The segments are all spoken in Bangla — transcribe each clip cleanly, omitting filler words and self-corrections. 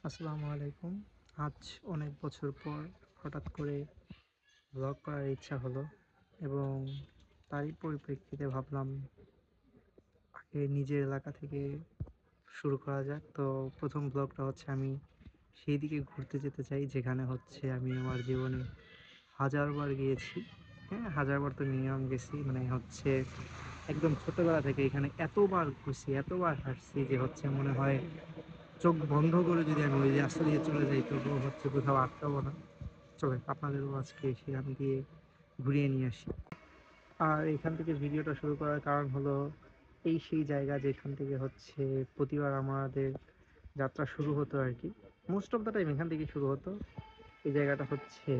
আসসালামু আলাইকুম। আজ অনেক বছর পর হঠাৎ করে ব্লগ করার ইচ্ছা হলো এবং তারই পরিপ্রেক্ষিতে ভাবলাম আগে নিজের এলাকা থেকে শুরু করা যাক। তো প্রথম ব্লগটা হচ্ছে আমি সেই দিকে ঘুরতে যেতে চাই যেখানে হচ্ছে আমি আমার জীবনে হাজারবার গিয়েছি। হ্যাঁ, হাজারবার তো মিনিমাম গেছি, মানে হচ্ছে একদম ছোটবেলা থেকে এখানে এতবার ঘুরছি, এতবার হাঁটছি যে হচ্ছে মনে হয় চোখ বন্ধ করে যদি আমি ওই রাস্তা দিয়ে চলে যাই তবুও হচ্ছে কোথাও আটকাবো না। চলেন আপনাদেরও আজকে সেখান দিয়ে ঘুরিয়ে নিয়ে আসি। আর এখান থেকে ভিডিওটা শুরু করার কারণ হলো এই সেই জায়গা যেখান থেকে হচ্ছে প্রতিবার আমাদের যাত্রা শুরু হতো আর কি। মোস্ট অফ দ্য টাইম এখান থেকে শুরু হতো। এই জায়গাটা হচ্ছে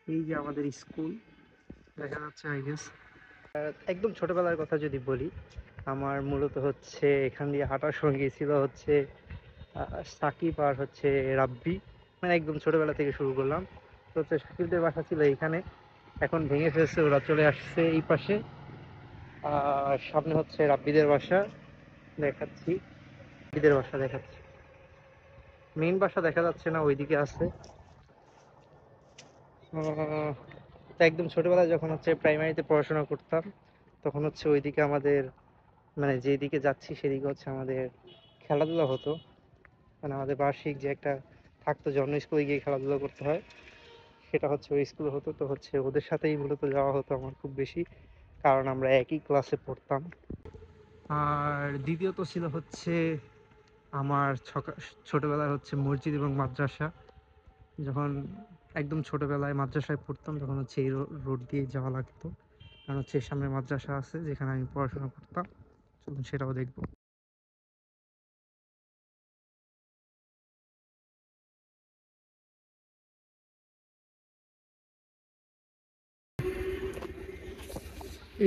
এই যে আমাদের স্কুল দেখা যাচ্ছে আই গেস। একদম ছোটবেলার কথা যদি বলি, আমার মূলত হচ্ছে এখান দিয়ে হাঁটার সঙ্গী ছিল হচ্ছে সাকিব আর হচ্ছে রাব্বি। মানে একদম ছোটবেলা থেকে শুরু করলাম। তো হচ্ছে সাকিবদের বাসা ছিল এইখানে, এখন ভেঙে ফেলছে, ওরা চলে আসছে এই পাশে। আর সামনে হচ্ছে রাব্বিদের বাসা দেখাচ্ছি, রাব্বিদের বাসা দেখাচ্ছি। মেইন বাসা দেখা যাচ্ছে না, ওইদিকে আছে। তো একদম ছোটবেলায় যখন হচ্ছে প্রাইমারিতে পড়াশোনা করতাম তখন হচ্ছে ওইদিকে আমাদের, মানে যেদিকে যাচ্ছি সেদিকে হচ্ছে আমাদের খেলাধুলা হতো। মানে আমাদের বার্ষিক যে একটা থাকতো জন্ম স্কুলে গিয়ে খেলাধুলা করতে হয়, সেটা হচ্ছে ওই স্কুলে হতো। তো হচ্ছে ওদের সাথেই মূলত যাওয়া হতো আমার খুব বেশি, কারণ আমরা একই ক্লাসে পড়তাম। আর দ্বিতীয়ত ছিল হচ্ছে আমার ছোটবেলায় হচ্ছে মসজিদ এবং মাদ্রাসা। যখন একদম ছোটবেলায় মাদ্রাসায় পড়তাম তখন হচ্ছে এই রোড দিয়ে যাওয়া লাগতো, কারণ হচ্ছে সামনে মাদ্রাসা আছে যেখানে আমি পড়াশোনা করতাম। চলুন সেটাও দেখবো।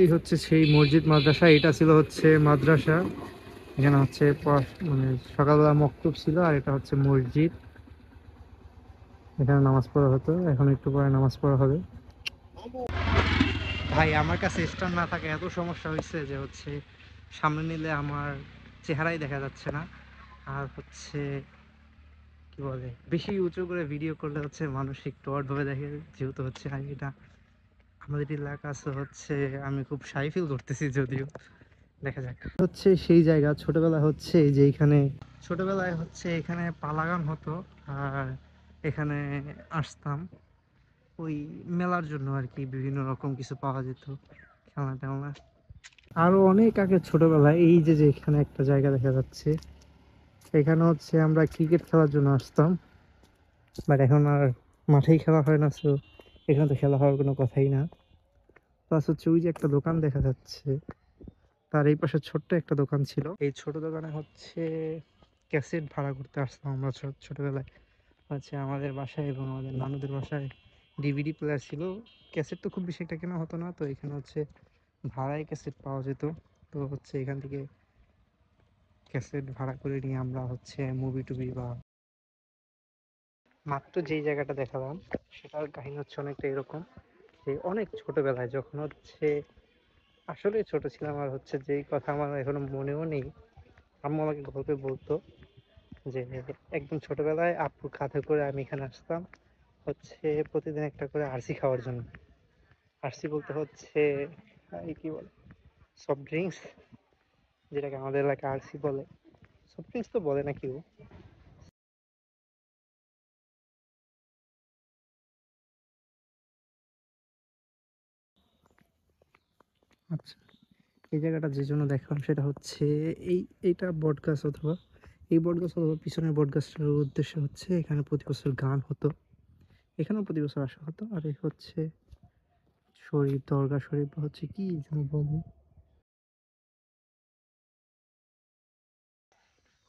এই হচ্ছে সেই মসজিদ মাদ্রাসা, এটা ছিল হচ্ছে মাদ্রাসা। এখানে হচ্ছে মানে সকালবেলা মক্তব ছিল, আর এটা হচ্ছে মসজিদ। এখানে নামাজ পড়া হতো, এখন একটু পরে নামাজ পড়া হবে। ভাই আমার কাছে স্ট্যান্ড না থাকে এত সমস্যা হয়েছে যে হচ্ছে সামনে নিলে আমার চেহারাই দেখা যাচ্ছে না। আর হচ্ছে কি বলে, বেশি উঁচু করে ভিডিও করলে হচ্ছে মানুষ একটু অডভাবে দেখে, যেহেতু হচ্ছে আমি এটা আমাদের এলাকা আছে হচ্ছে, আমি খুব শাই ফিল করতেছি যদিও। দেখা যাক। হচ্ছে সেই জায়গা ছোটবেলা হচ্ছে যে এখানে, ছোটবেলায় হচ্ছে এখানে পালাগান হতো। আর এখানে আসতাম ওই মেলার জন্য আর কি, বিভিন্ন রকম কিছু পাওয়া যেত, খেলনা টেলনা। আরো অনেক আগে ছোটবেলায় এই যে যে এখানে একটা জায়গা দেখা যাচ্ছে, এখানে হচ্ছে আমরা ক্রিকেট খেলার জন্য আসতাম। বাট এখন আর মাঠেই খেলা হয় না, সো এখানে তো খেলা হওয়ার কোনো কথাই না। প্লাস হচ্ছে ওই যে একটা দোকান দেখা যাচ্ছে, তার এই পাশে ছোট্ট একটা দোকান ছিল। এই ছোট দোকানে হচ্ছে ক্যাসেট ভাড়া করতে আসতাম আমরা ছোটবেলায়। হচ্ছে আমাদের বাসায় এবং আমাদের নানুদের বাসায় ডিভিডি প্লেয়ার ছিল। ক্যাসেট তো খুব বেশি একটা কেনা হতো না, তো এখানে হচ্ছে ভাড়ায় ক্যাসেট পাওয়া যেত। তো হচ্ছে এখান থেকে ক্যাসেট ভাড়া করে নিয়ে আমরা হচ্ছে মুভি টুভি বা মাত্র যেই জায়গাটা দেখালাম সেটার কাহিনী হচ্ছে অনেকটা এরকম যে অনেক ছোটবেলায় যখন হচ্ছে আসলে ছোট ছিলাম, আর হচ্ছে যেই কথা আমার এখনো মনেও নেই, আম্মু আমাকে গল্পে বলতো যে একদম ছোটবেলায় আপুর কাঁধে করে আমি এখানে আসতাম হচ্ছে প্রতিদিন একটা করে আরসি খাওয়ার জন্য। আরসি বলতে হচ্ছে এই কি বলে, সফট ড্রিঙ্কস, যেটাকে আমাদের এলাকায় আরসি বলে। সফট ড্রিঙ্কস তো বলে না কেউ। আচ্ছা, এই জায়গাটা যে জন্য দেখলাম সেটা হচ্ছে এই এইটা বট গাছ, অথবা এই বট গাছ অথবা পিছনের বট গাছটার উদ্দেশ্য হচ্ছে এখানে প্রতি বছর গান হতো, এখানেও প্রতি বছর আসা হতো। আর এই হচ্ছে শরীফ, দরগা শরীফ বা হচ্ছে কি যেন বলে।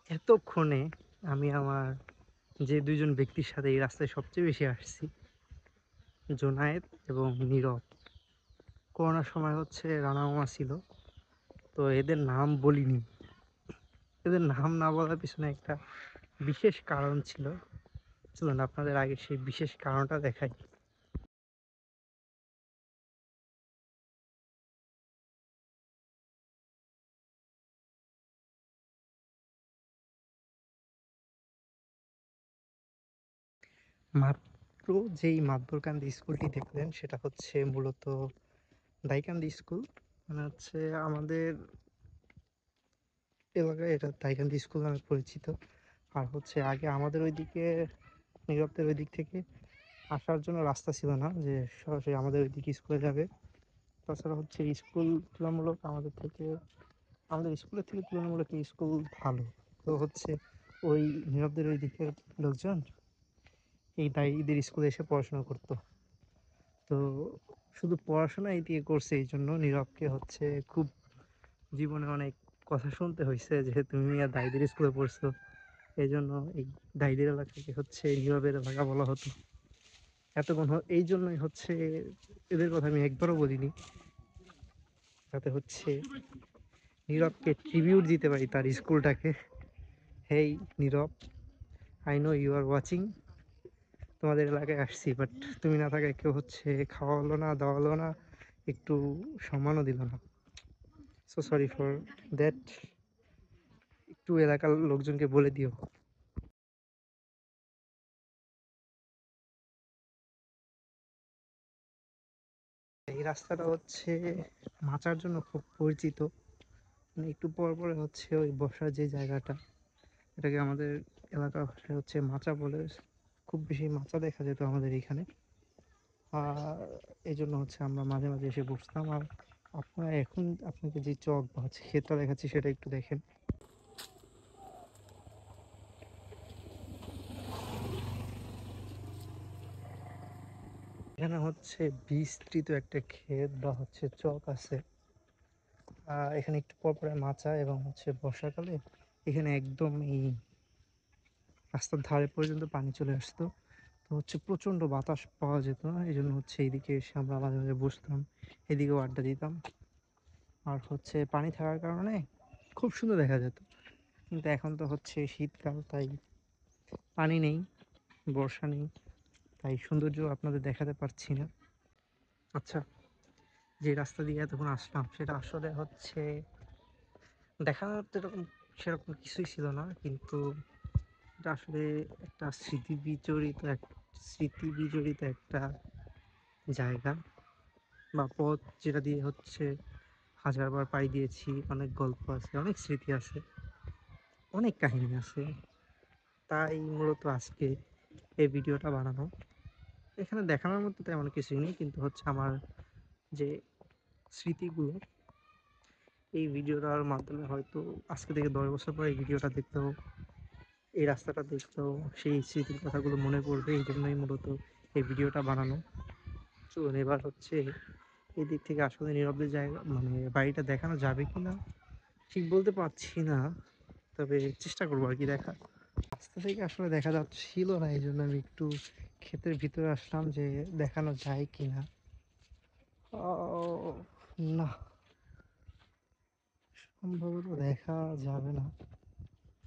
এতক্ষণে আমি আমার যে দুইজন ব্যক্তির সাথে এই রাস্তায় সবচেয়ে বেশি আসছি, জোনায়েদ এবং নীরব। করোনার সময় হচ্ছে রানা মামা ছিল, তো এদের নাম বলিনি। এদের নাম না বলার পিছনে একটা বিশেষ কারণ ছিল। চলুন আপনাদের আগে সেই বিশেষ কারণটা দেখাই। মাত্র যেই মাদবরকান্দি স্কুলটি দেখলেন সেটা হচ্ছে মূলত দাইকান্দি স্কুল। মানে হচ্ছে আমাদের এলাকায় এটা দাইকান্দি স্কুল নামে পরিচিত। আর হচ্ছে আগে আমাদের ওইদিকে নীরবদের ওই দিক থেকে আসার জন্য রাস্তা ছিল না যে সরাসরি আমাদের ওইদিকে স্কুলে যাবে। তাছাড়া হচ্ছে স্কুল তুলনামূলক আমাদের স্কুলের থেকে তুলনামূলক এই স্কুল ভালো। তো হচ্ছে ওই নীরবদের ওই দিকের লোকজন এই দাইদের স্কুলে এসে পড়াশোনা করতো। তো শুধু পড়াশোনাই দিয়ে করছে, এই জন্য নীরবকে হচ্ছে খুব জীবনে অনেক কথা শুনতে হয়েছে যে তুমি আর দাইদের স্কুলে পড়ছো। এই জন্য এই দাইদের এলাকাকে হচ্ছে নীরবের এলাকা বলা হতো এতক্ষণ। এই জন্যই হচ্ছে এদের কথা আমি একবারও বলিনি, যাতে হচ্ছে নীরবকে ট্রিবিউট দিতে পারি তার স্কুলটাকে। Hey Nirav, I know you are watching. তোমাদের এলাকায় আসছি, বাট তুমি না থাকায় কেউ হচ্ছে খাওয়ালো না, দাওয়ালো না, একটু সম্মানও দিল না। So sorry for that. একটু এলাকার লোকজনকে বলে দিও। এই রাস্তাটা হচ্ছে মাচার জন্য খুব পরিচিত। মানে একটু পর পরে হচ্ছে ওই বসার যে জায়গাটা, এটাকে আমাদের এলাকার ভাষায় হচ্ছে মাচা বলে। খুব বেশি মাচা দেখা যেত আমাদের এখানে। আর এই জন্য হচ্ছে আমরা মাঝে মাঝে এসে বসতাম। আর আপনারা এখন আপনাকে যে চক বা হচ্ছে ক্ষেতটা দেখাচ্ছি সেটা একটু দেখেন। এখানে হচ্ছে বিস্তৃত একটা ক্ষেত বা হচ্ছে চক আছে। এখানে একটু পর পরে মাচা, এবং হচ্ছে বর্ষাকালে এখানে একদম এই রাস্তার ধারে পর্যন্ত পানি চলে আসতো। তো হচ্ছে প্রচণ্ড বাতাস পাওয়া যেত, এই জন্য হচ্ছে এইদিকে এসে আমরা মাঝে মাঝে বসতাম, এদিকেও আড্ডা দিতাম। আর হচ্ছে পানি থাকার কারণে খুব সুন্দর দেখা যেত। কিন্তু এখন তো হচ্ছে শীতকাল, তাই পানি নেই, বর্ষা নেই, তাই সৌন্দর্য আপনাদের দেখাতে পারছি না। আচ্ছা, যে রাস্তা দিয়ে এতক্ষণ আসলাম সেটা আসলে হচ্ছে দেখানোর তো এরকম সেরকম কিছুই ছিল না, কিন্তু এটা আসলে একটা স্মৃতি বিজড়িত একটা জায়গা বা পথ, যেটা দিয়ে হচ্ছে হাজারবার পাড়ি দিয়েছি। অনেক গল্প আছে, অনেক স্মৃতি আছে, অনেক কাহিনী আছে। তাই মূলত আজকে এই ভিডিওটা বানানো। এখানে দেখানোর মতো তেমন কিছুই নেই, কিন্তু হচ্ছে আমার যে স্মৃতিগুলো, এই ভিডিওটার মাধ্যমে হয়তো আজকে থেকে 10 বছর পরে এই ভিডিওটা দেখতেও, এই রাস্তাটা দেখতেও সেই স্মৃতির কথাগুলো মনে পড়বে। এই জন্যই মূলত এই ভিডিওটা বানানো। চলুন এবার হচ্ছে এই দিক থেকে আসলে নীরবদের জায়গা মানে বাড়িটা দেখানো যাবে কিনা ঠিক বলতে পারছি না, তবে চেষ্টা করবো আর কি দেখা। রাস্তা থেকে আসলে দেখা যাচ্ছিল না, এই জন্য আমি একটু ক্ষেতের ভিতরে আসলাম যে দেখানো যায় কিনা। না, সম্ভবত দেখা যাবে না,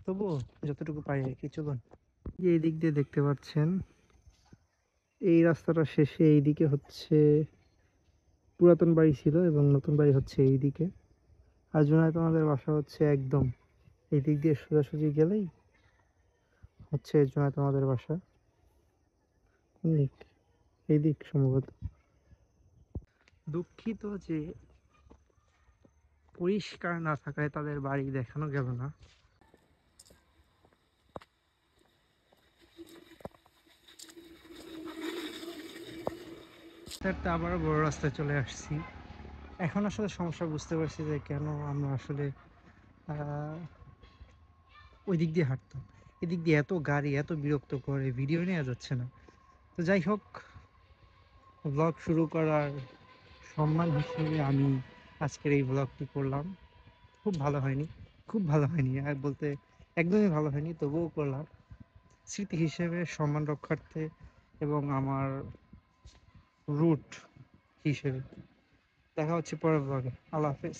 তবুও যতটুকু পারি আর কি। চলুন, এই দিক দিয়ে দেখতে পাচ্ছেন এই রাস্তাটা শেষে এইদিকে হচ্ছে পুরাতন বাড়ি ছিল, এবং নতুন বাড়ি হচ্ছে এইদিকে। আর জুনায়দ আমাদের বাসা হচ্ছে একদম এই দিক দিয়ে সোজাসুজি গেলেই হচ্ছে জুনায়দ আমাদের বাসা। কোন দিক? এই দিক সম্ভবত। দুঃখিত যে পরিষ্কার না থাকায় তাদের বাড়ি দেখানো গেল না। আবারও বড় রাস্তায় চলে আসছি। এখন আসলে সমস্যা বুঝতে পারছি যে কেন আমরা আসলে ওই দিক দিয়ে হাঁটতাম। এদিক দিয়ে এত গাড়ি, এত বিরক্ত করে, ভিডিও নেওয়া যাচ্ছে না। তো যাই হোক, ব্লগ শুরু করার সম্মান হিসেবে আমি আজকের এই ব্লগটি করলাম। খুব ভালো হয়নি, খুব ভালো হয়নি আর বলতে একদমই ভালো হয়নি, তবুও করলাম স্মৃতি হিসেবে, সম্মান রক্ষার্থে, এবং আমার রুট হিসেবে। দেখা হচ্ছে পরের ব্লগে। আল্লাহ হাফেজ।